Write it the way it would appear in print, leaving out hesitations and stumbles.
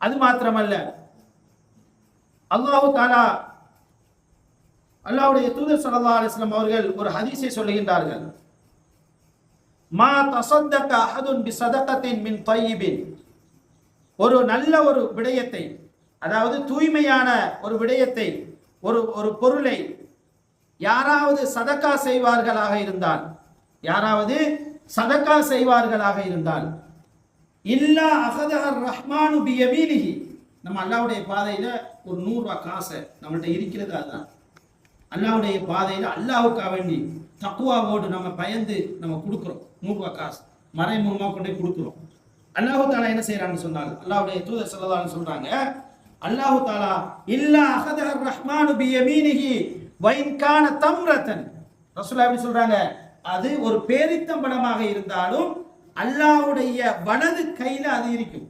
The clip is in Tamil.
அது மாத்திரமல்ல, அல்லாஹு தஆலா அல்லாஹ்வுடைய தூதர் ஸல்லல்லாஹு அலைஹி வஸல்லம் அவர்கள் ஒரு ஹதீஸை சொல்லுகின்றார்கள், மா தஸத்தக அஹதுன் பிஸதகத்தின் மின் தய்யிபின், ஒரு நல்ல ஒரு விடயத்தை, அதாவது தூய்மையான ஒரு விடயத்தை, ஒரு பொருளை யாராவது சதக்கா செய்வார்களாக இருந்தால், யாராவது சதக்கா செய்வார்களாக இருந்தால், இல்லா அகதஹர் ரஹ்மானு பியமீனிஹி, நம்ம அல்லாஹ்வுடைய பாதையில ஒரு 100 ரூபாய் காசை நம்மள்ட்ட இருக்கிறது, அதுதான் அல்லாஹ்வுடைய பாதையில அல்லாஹ்வுக்காக வேண்டி தக்வாவோடு நம்ம பயந்து நம்ம கொடுக்குறோம். 100 ரூபாய் காசு மறைமுகமா கொண்டு கொடுக்குறோம். அல்லாஹு தாலா என்ன செய்யறான்னு சொன்னாங்க, அல்லாஹ்வுடைய தூதர் ஸல்லல்லாஹு அலைஹி வஸல்லம் சொல்றாங்க, அல்லாஹு தாலா இல்லா அகதஹர் ரஹ்மானு பியமீனிஹி வைன் கான தம்ரத்தன், ரசூலுல்லாஹ் எப்படி சொல்றாங்க, அது ஒரு பேரித்தம்பழமாக இருந்தாலும் அல்லாஹ்வுடைய வலது கையில அது இருக்கும்.